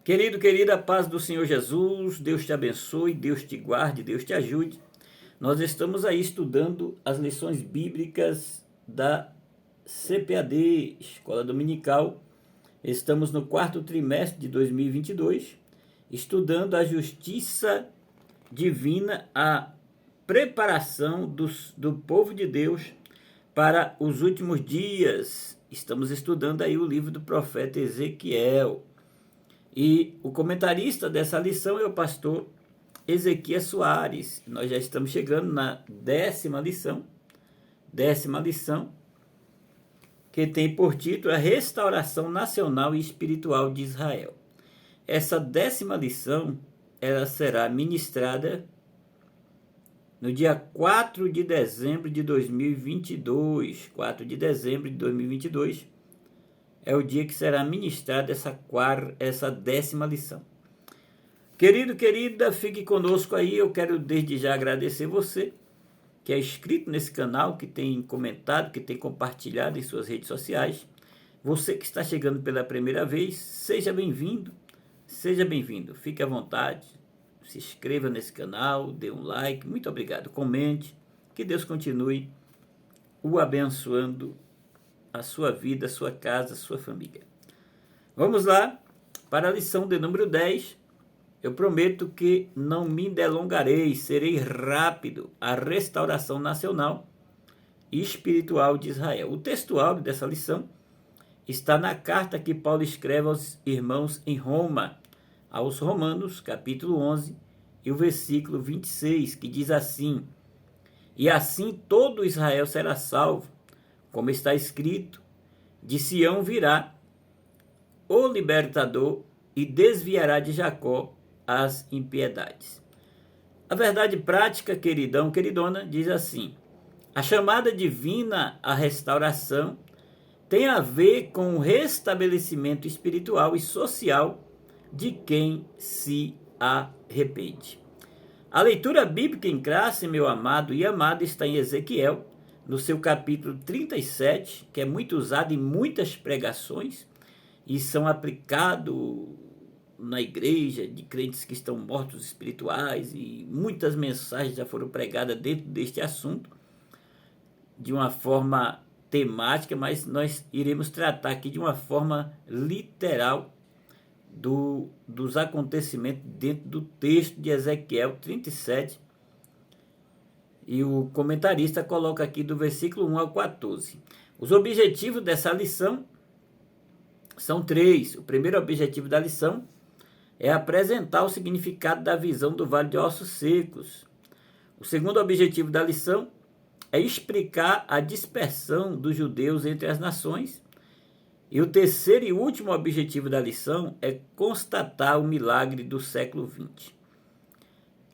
Querido, querida, paz do Senhor Jesus, Deus te abençoe, Deus te guarde, Deus te ajude. Nós estamos aí estudando as lições bíblicas da CPAD, Escola Dominical. Estamos no quarto trimestre de 2022, estudando a justiça divina, a preparação do povo de Deus para os últimos dias. Estamos estudando aí o livro do profeta Ezequiel. E o comentarista dessa lição é o pastor Ezequias Soares. Nós já estamos chegando na décima lição, que tem por título a Restauração Nacional e Espiritual de Israel. Essa décima lição, ela será ministrada no dia 4 de dezembro de 2022. 4 de dezembro de 2022 é o dia que será ministrada essa décima lição. Querido, querida, fique conosco aí. Eu quero desde já agradecer você que é inscrito nesse canal, que tem comentado, que tem compartilhado em suas redes sociais. Você que está chegando pela primeira vez, seja bem-vindo, fique à vontade, se inscreva nesse canal, dê um like, muito obrigado, comente, que Deus continue o abençoando, a sua vida, a sua casa, a sua família. Vamos lá para a lição de número 10. Eu prometo que não me delongarei, serei rápido. A restauração nacional e espiritual de Israel. O textual dessa lição está na carta que Paulo escreve aos irmãos em Roma, aos Romanos, capítulo 11, e o versículo 26, que diz assim: E assim todo Israel será salvo, como está escrito, de Sião virá o libertador e desviará de Jacó as impiedades. A verdade prática, queridão, queridona, diz assim: a chamada divina à restauração tem a ver com o restabelecimento espiritual e social de quem se arrepende. A leitura bíblica em classe, meu amado e amada, está em Ezequiel, no seu capítulo 37, que é muito usado em muitas pregações e são aplicados na igreja de crentes que estão mortos espirituais, e muitas mensagens já foram pregadas dentro deste assunto de uma forma temática, mas nós iremos tratar aqui de uma forma literal dos acontecimentos dentro do texto de Ezequiel 37. E o comentarista coloca aqui do versículo 1 ao 14. Os objetivos dessa lição são três. O primeiro objetivo da lição é apresentar o significado da visão do Vale de Ossos Secos. O segundo objetivo da lição é explicar a dispersão dos judeus entre as nações. E o terceiro e último objetivo da lição é constatar o milagre do século XX.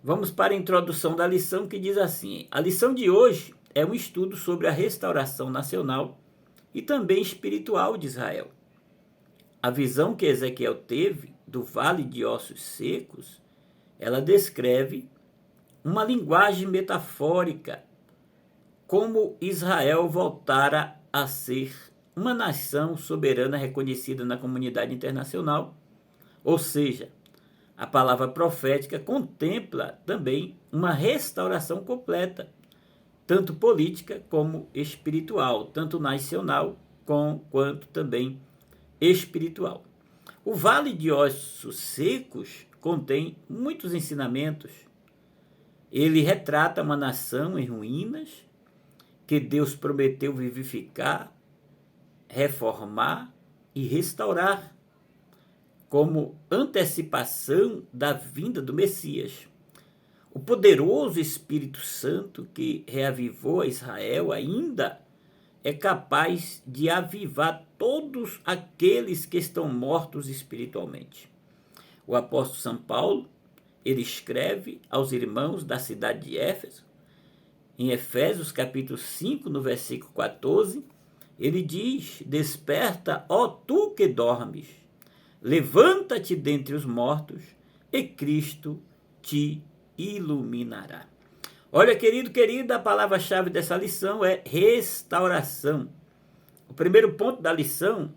Vamos para a introdução da lição, que diz assim: a lição de hoje é um estudo sobre a restauração nacional e também espiritual de Israel. A visão que Ezequiel teve do Vale de Ossos Secos, ela descreve uma linguagem metafórica, como Israel voltara a ser uma nação soberana reconhecida na comunidade internacional. Ou seja, a palavra profética contempla também uma restauração completa, tanto política como espiritual, tanto nacional quanto também espiritual. O Vale de Ossos Secos contém muitos ensinamentos. Ele retrata uma nação em ruínas que Deus prometeu vivificar, reformar e restaurar, como antecipação da vinda do Messias. O poderoso Espírito Santo que reavivou a Israel ainda é capaz de avivar todos aqueles que estão mortos espiritualmente. O apóstolo São Paulo, ele escreve aos irmãos da cidade de Éfeso, em Efésios capítulo 5, no versículo 14, ele diz: desperta, ó tu que dormes, levanta-te dentre os mortos, e Cristo te iluminará. Olha, querido, querida, a palavra-chave dessa lição é restauração. O primeiro ponto da lição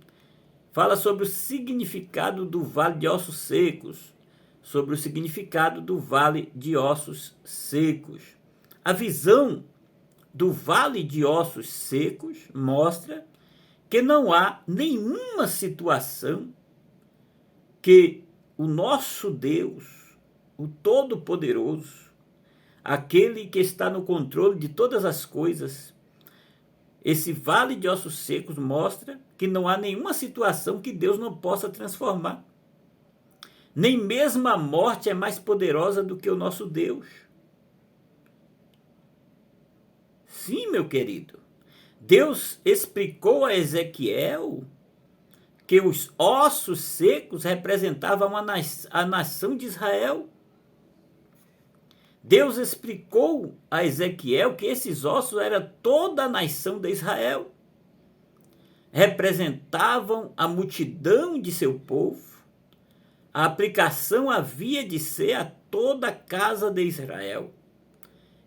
fala sobre o significado do vale de ossos secos, sobre o significado do vale de ossos secos. A visão do vale de ossos secos mostra que não há nenhuma situação que o nosso Deus, o Todo-Poderoso, aquele que está no controle de todas as coisas, esse vale de ossos secos mostra que não há nenhuma situação que Deus não possa transformar. Nem mesmo a morte é mais poderosa do que o nosso Deus. Sim, meu querido. Deus explicou a Ezequiel que os ossos secos representavam a nação de Israel. Deus explicou a Ezequiel que esses ossos eram toda a nação de Israel. Representavam a multidão de seu povo. A aplicação havia de ser a toda a casa de Israel,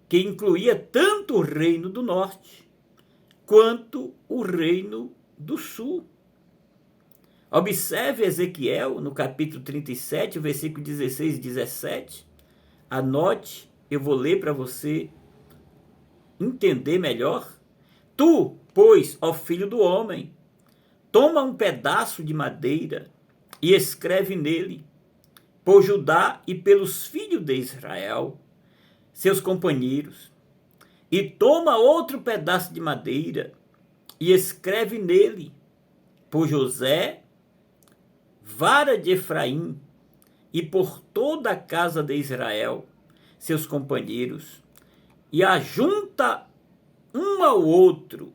que incluía tanto o reino do norte quanto o reino do sul. Observe Ezequiel no capítulo 37, versículo 16 e 17. Anote, eu vou ler para você entender melhor. Tu, pois, ó filho do homem, toma um pedaço de madeira e escreve nele, por Judá e pelos filhos de Israel, seus companheiros, e toma outro pedaço de madeira e escreve nele, por José, vara de Efraim, e por toda a casa de Israel, seus companheiros, e ajunta um ao outro,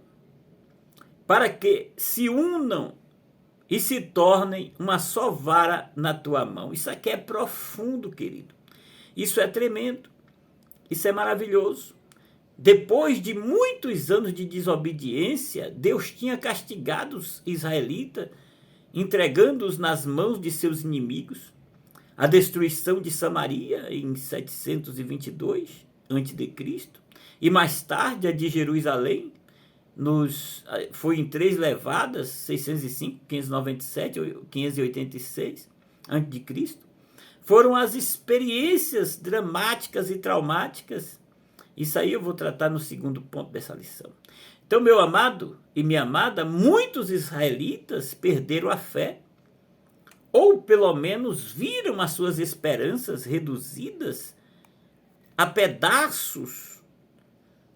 para que se unam e se tornem uma só vara na tua mão. Isso aqui é profundo, querido. Isso é tremendo. Isso é maravilhoso. Depois de muitos anos de desobediência, Deus tinha castigado os israelitas, entregando-os nas mãos de seus inimigos. A destruição de Samaria em 722 a.C. e mais tarde a de Jerusalém, foi em 3 levadas, 605, 597 ou 586 a.C. Foram as experiências dramáticas e traumáticas. Isso aí eu vou tratar no segundo ponto dessa lição. Então, meu amado e minha amada, muitos israelitas perderam a fé, ou pelo menos viram as suas esperanças reduzidas a pedaços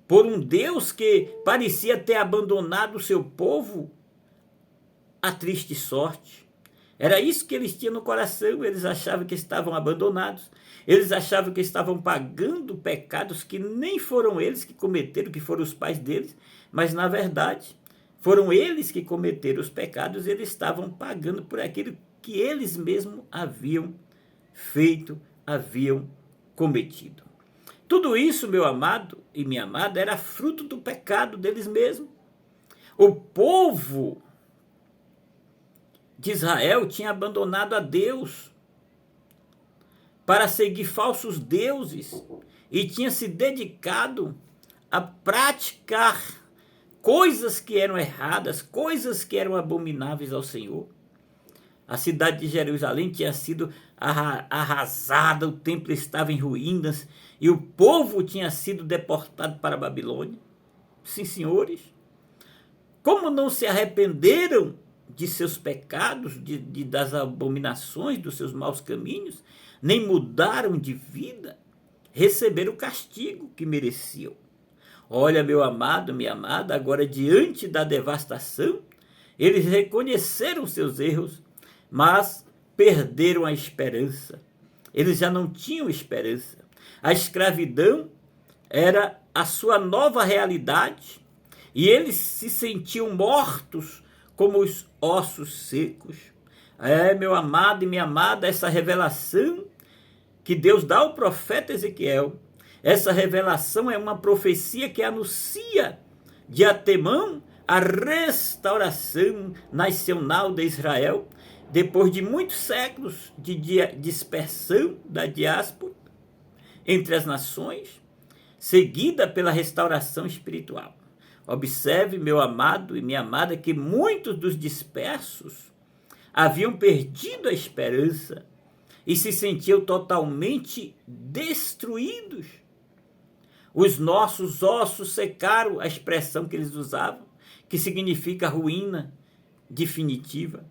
por um Deus que parecia ter abandonado o seu povo à triste sorte. Era isso que eles tinham no coração. Eles achavam que estavam abandonados. Eles achavam que estavam pagando pecados que nem foram eles que cometeram, que foram os pais deles, mas na verdade foram eles que cometeram os pecados. Eles estavam pagando por aquilo que eles mesmos haviam feito, haviam cometido. Tudo isso, meu amado e minha amada, era fruto do pecado deles mesmos. O povo de Israel tinha abandonado a Deus para seguir falsos deuses e tinha se dedicado a praticar coisas que eram erradas, coisas que eram abomináveis ao Senhor. A cidade de Jerusalém tinha sido arrasada, o templo estava em ruínas e o povo tinha sido deportado para a Babilônia. Sim, senhores. Como não se arrependeram de seus pecados, das abominações, dos seus maus caminhos, nem mudaram de vida, receberam o castigo que mereciam. Olha, meu amado, minha amada, agora diante da devastação, eles reconheceram seus erros, mas perderam a esperança. Eles já não tinham esperança. A escravidão era a sua nova realidade e eles se sentiam mortos como os ossos secos. Meu amado e minha amada, essa revelação que Deus dá ao profeta Ezequiel, essa revelação é uma profecia que anuncia de antemão a restauração nacional de Israel, depois de muitos séculos de dispersão da diáspora entre as nações, seguida pela restauração espiritual. Observe, meu amado e minha amada, que muitos dos dispersos haviam perdido a esperança e se sentiam totalmente destruídos. Os nossos ossos secaram, a expressão que eles usavam, que significa ruína definitiva.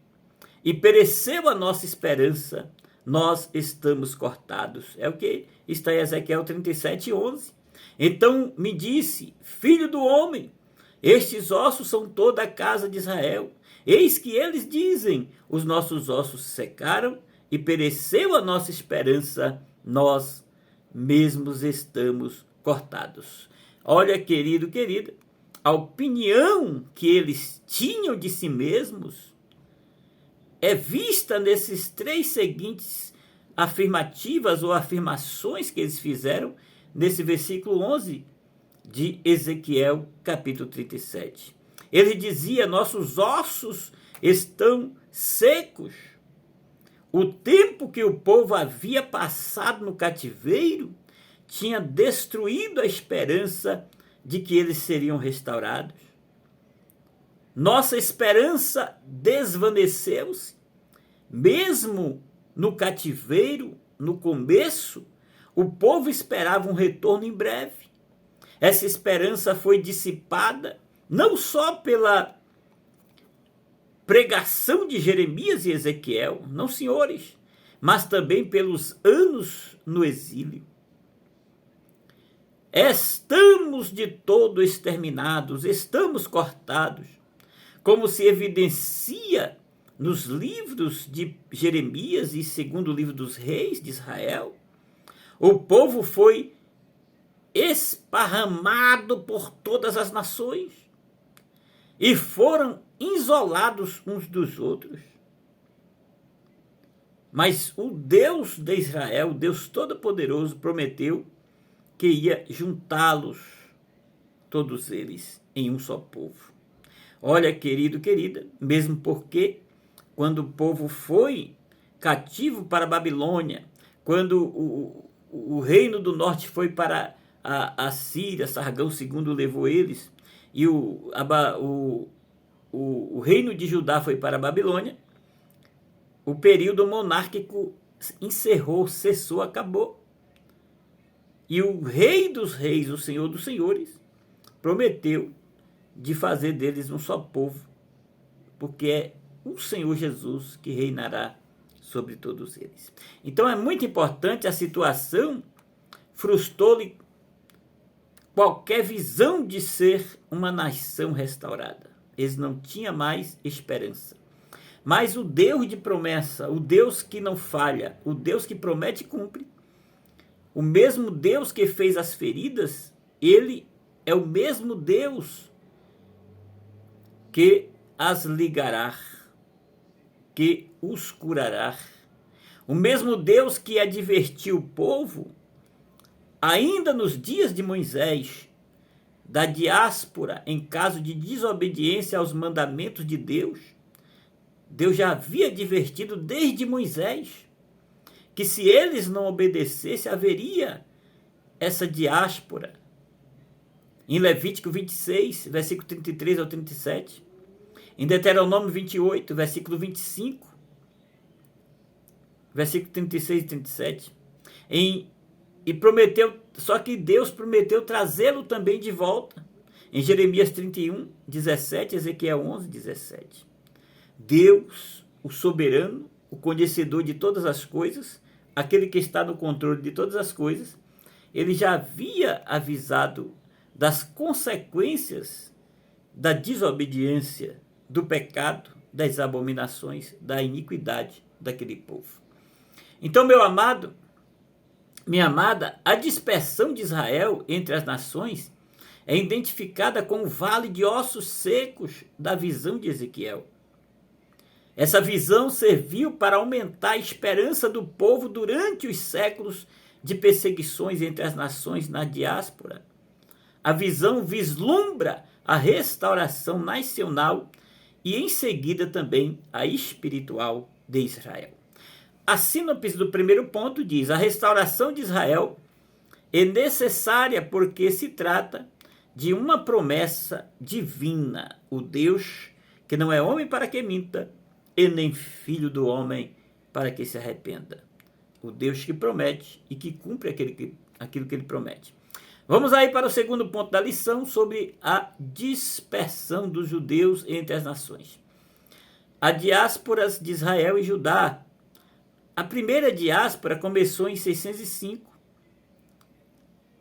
E pereceu a nossa esperança, nós estamos cortados. É o que está em Ezequiel 37:11. Então me disse, filho do homem, estes ossos são toda a casa de Israel. Eis que eles dizem, os nossos ossos secaram e pereceu a nossa esperança, nós mesmos estamos cortados. Olha, querido, querida, a opinião que eles tinham de si mesmos é vista nesses três seguintes afirmativas ou afirmações que eles fizeram nesse versículo 11 de Ezequiel capítulo 37. Ele dizia, nossos ossos estão secos. O tempo que o povo havia passado no cativeiro tinha destruído a esperança de que eles seriam restaurados. Nossa esperança desvaneceu-se, mesmo no cativeiro, no começo, o povo esperava um retorno em breve. Essa esperança foi dissipada, não só pela pregação de Jeremias e Ezequiel, não senhores, mas também pelos anos no exílio. Estamos de todo exterminados, estamos cortados, como se evidencia nos livros de Jeremias e segundo o livro dos reis de Israel. O povo foi esparramado por todas as nações e foram isolados uns dos outros. Mas o Deus de Israel, o Deus Todo-Poderoso, prometeu que ia juntá-los, todos eles, em um só povo. Olha, querido, querida, mesmo porque quando o povo foi cativo para a Babilônia, quando o reino do norte foi para a Síria, Sargão II levou eles, e o reino de Judá foi para a Babilônia, o período monárquico encerrou, cessou, acabou. E o Rei dos Reis, o Senhor dos Senhores, prometeu de fazer deles um só povo, porque é o Senhor Jesus que reinará sobre todos eles. Então é muito importante, a situação frustrou-lhe qualquer visão de ser uma nação restaurada. Eles não tinham mais esperança. Mas o Deus de promessa, o Deus que não falha, o Deus que promete e cumpre, o mesmo Deus que fez as feridas, ele é o mesmo Deus que as ligará, que os curará. O mesmo Deus que advertiu o povo, ainda nos dias de Moisés, da diáspora em caso de desobediência aos mandamentos de Deus. Deus já havia advertido desde Moisés que se eles não obedecessem, haveria essa diáspora. Em Levítico 26, versículo 33 ao 37. Em Deuteronômio 28, versículo 25. Versículo 36 e 37. E prometeu, só que Deus prometeu trazê-lo também de volta. Em Jeremias 31, 17, Ezequiel 11, 17. Deus, o soberano, o conhecedor de todas as coisas, aquele que está no controle de todas as coisas, ele já havia avisado das consequências da desobediência, do pecado, das abominações, da iniquidade daquele povo. Então, meu amado, minha amada, a dispersão de Israel entre as nações é identificada com o vale de ossos secos da visão de Ezequiel. Essa visão serviu para aumentar a esperança do povo durante os séculos de perseguições entre as nações na diáspora. A visão vislumbra a restauração nacional e, em seguida, também a espiritual de Israel. A sínopse do primeiro ponto diz: a restauração de Israel é necessária porque se trata de uma promessa divina. O Deus que não é homem para que minta, e nem filho do homem para que se arrependa. O Deus que promete e que cumpre aquilo que ele promete. Vamos aí para o segundo ponto da lição sobre a dispersão dos judeus entre as nações. A diásporas de Israel e Judá. A primeira diáspora começou em 605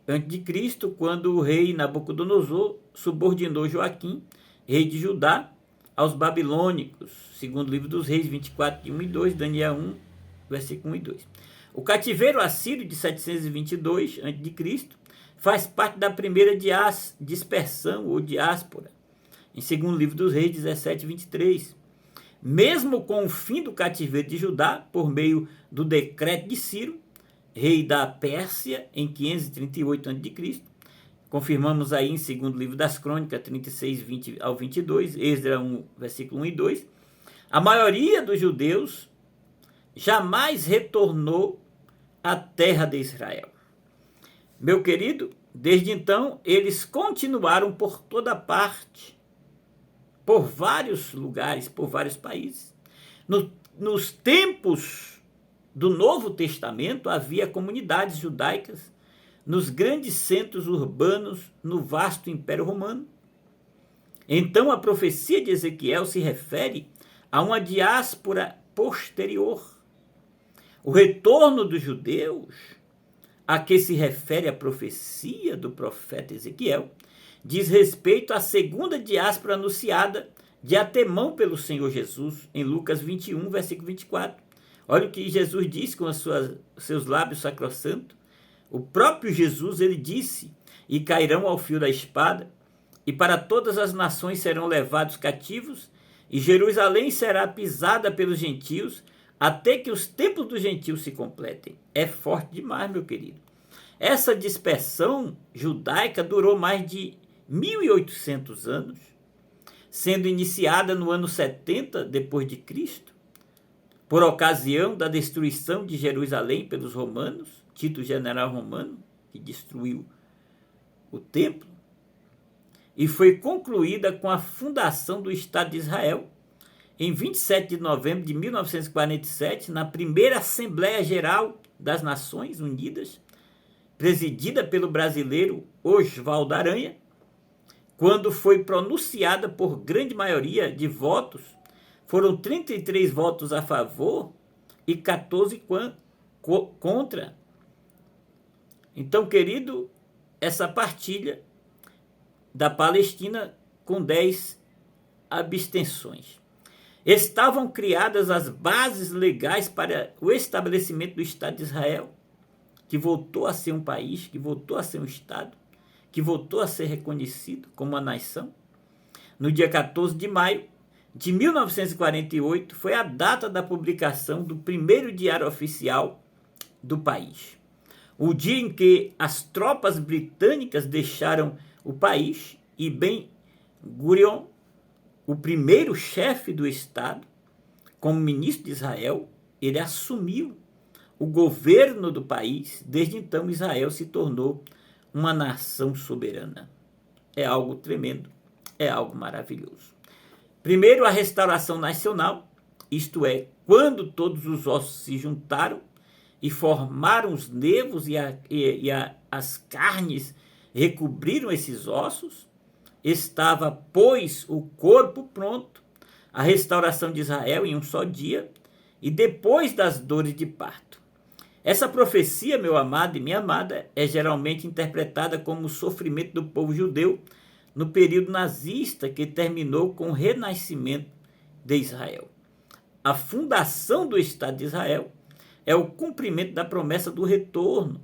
a.C., quando o rei Nabucodonosor subordinou Joaquim, rei de Judá, aos babilônicos, segundo o livro dos Reis 24, de 1 e 2, Daniel 1, versículo 1 e 2. O cativeiro assírio de 722 a.C. faz parte da primeira dispersão ou diáspora, em segundo livro dos Reis 17, 23. Mesmo com o fim do cativeiro de Judá, por meio do decreto de Ciro, rei da Pérsia, em 538 a.C., confirmamos aí em segundo livro das Crônicas, 36, 20 ao 22, Esdras 1, versículo 1 e 2, a maioria dos judeus jamais retornou à terra de Israel. Meu querido, desde então, eles continuaram por toda parte, por vários lugares, por vários países. Nos tempos do Novo Testamento, havia comunidades judaicas nos grandes centros urbanos no vasto Império Romano. Então, a profecia de Ezequiel se refere a uma diáspora posterior. O retorno dos judeus, a que se refere a profecia do profeta Ezequiel, diz respeito à segunda diáspora anunciada de antemão pelo Senhor Jesus, em Lucas 21, versículo 24. Olha o que Jesus diz com seus lábios sacrossantos. O próprio Jesus, ele disse, e cairão ao fio da espada, e para todas as nações serão levados cativos, e Jerusalém será pisada pelos gentios, até que os tempos dos gentios se completem. É forte demais, meu querido. Essa dispersão judaica durou mais de 1.800 anos, sendo iniciada no ano 70 depois de Cristo, por ocasião da destruição de Jerusalém pelos romanos, Tito, general romano, que destruiu o templo, e foi concluída com a fundação do Estado de Israel, em 27 de novembro de 1947, na primeira Assembleia Geral das Nações Unidas, presidida pelo brasileiro Oswaldo Aranha, quando foi pronunciada por grande maioria de votos, foram 33 votos a favor e 14 contra. Então, querido, essa partilha da Palestina com 10 abstenções. Estavam criadas as bases legais para o estabelecimento do Estado de Israel, que voltou a ser um país, que voltou a ser um Estado, que voltou a ser reconhecido como uma nação. No dia 14 de maio de 1948, foi a data da publicação do primeiro diário oficial do país. O dia em que as tropas britânicas deixaram o país e Ben Gurion, o primeiro chefe do Estado, como ministro de Israel, ele assumiu o governo do país. Desde então, Israel se tornou uma nação soberana. É algo tremendo, é algo maravilhoso. Primeiro, a restauração nacional, isto é, quando todos os ossos se juntaram e formaram os nervos e as carnes recobriram esses ossos, estava, pois, o corpo pronto, a restauração de Israel em um só dia, e depois das dores de parto. Essa profecia, meu amado e minha amada, é geralmente interpretada como o sofrimento do povo judeu no período nazista, que terminou com o renascimento de Israel. A fundação do Estado de Israel é o cumprimento da promessa do retorno.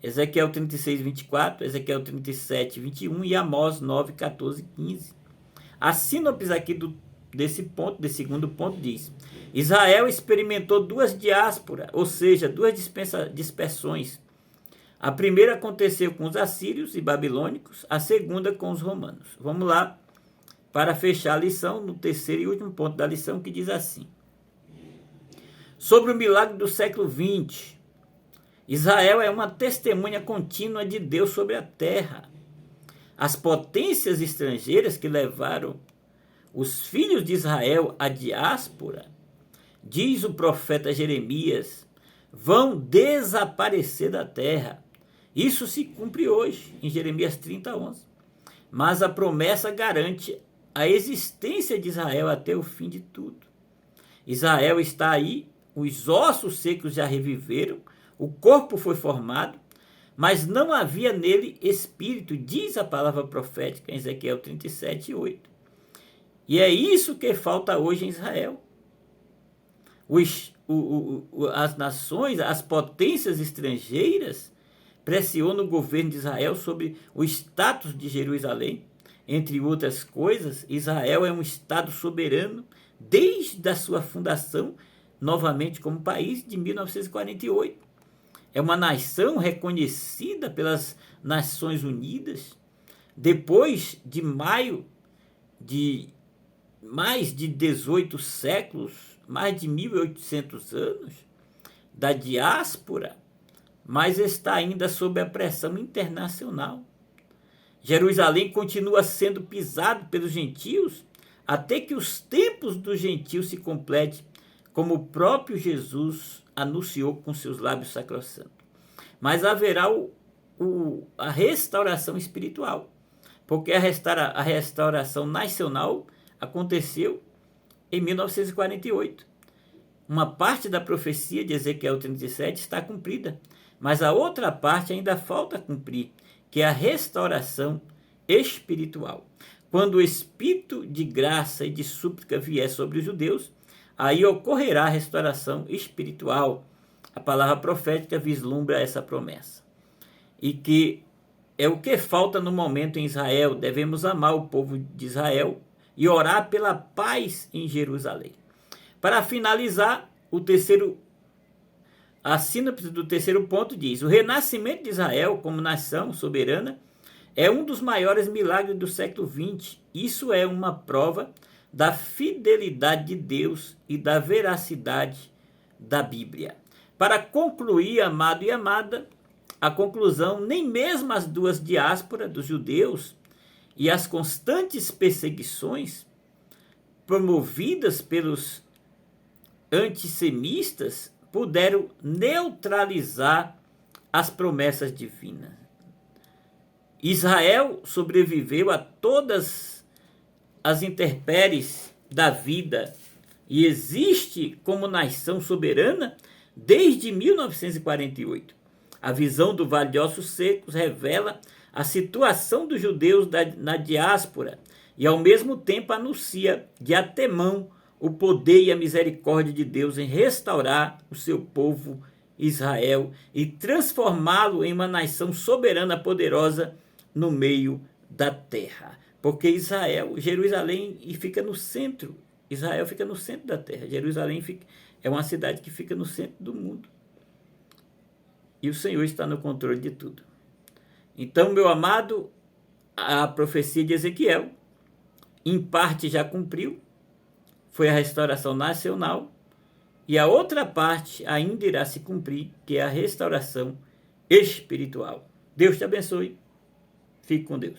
Ezequiel 36, 24, Ezequiel 37, 21 e Amós 9, 14 e 15. A sínopse aqui desse segundo ponto, diz: Israel experimentou duas diásporas, ou seja, duas dispersões. A primeira aconteceu com os assírios e babilônicos, a segunda com os romanos. Vamos lá, para fechar a lição, no terceiro e último ponto da lição, que diz assim: sobre o milagre do século XX, Israel é uma testemunha contínua de Deus sobre a terra. As potências estrangeiras que levaram os filhos de Israel, a diáspora, diz o profeta Jeremias, vão desaparecer da terra. Isso se cumpre hoje, em Jeremias 30:11. Mas a promessa garante a existência de Israel até o fim de tudo. Israel está aí, os ossos secos já reviveram, o corpo foi formado, mas não havia nele espírito, diz a palavra profética em Ezequiel 37:8. E é isso que falta hoje em Israel. As nações, as potências estrangeiras pressionam o governo de Israel sobre o status de Jerusalém. Entre outras coisas, Israel é um estado soberano desde a sua fundação, novamente como país, de 1948. É uma nação reconhecida pelas Nações Unidas. Depois de mais de 18 séculos, mais de 1.800 anos da diáspora, mas está ainda sob a pressão internacional. Jerusalém continua sendo pisado pelos gentios até que os tempos dos gentios se completem, como o próprio Jesus anunciou com seus lábios sacrossantos. Mas haverá a restauração espiritual, porque a restauração nacional aconteceu em 1948. Uma parte da profecia de Ezequiel 37 está cumprida, mas a outra parte ainda falta cumprir, que é a restauração espiritual. Quando o Espírito de graça e de súplica vier sobre os judeus, aí ocorrerá a restauração espiritual. A palavra profética vislumbra essa promessa. E que é o que falta no momento em Israel. Devemos amar o povo de Israel e orar pela paz em Jerusalém. Para finalizar, a síntese do terceiro ponto diz: o renascimento de Israel como nação soberana é um dos maiores milagres do século XX. Isso é uma prova da fidelidade de Deus e da veracidade da Bíblia. Para concluir, amado e amada, a conclusão, nem mesmo as duas diásporas dos judeus e as constantes perseguições promovidas pelos antissemistas puderam neutralizar as promessas divinas. Israel sobreviveu a todas as intempéries da vida e existe como nação soberana desde 1948. A visão do Vale de Ossos Secos revela a situação dos judeus na diáspora e ao mesmo tempo anuncia de antemão o poder e a misericórdia de Deus em restaurar o seu povo Israel e transformá-lo em uma nação soberana poderosa no meio da terra. Porque Jerusalém fica no centro. Israel fica no centro da terra. Jerusalém é uma cidade que fica no centro do mundo. E o Senhor está no controle de tudo. Então, meu amado, a profecia de Ezequiel, em parte já cumpriu, foi a restauração nacional, e a outra parte ainda irá se cumprir, que é a restauração espiritual. Deus te abençoe. Fique com Deus.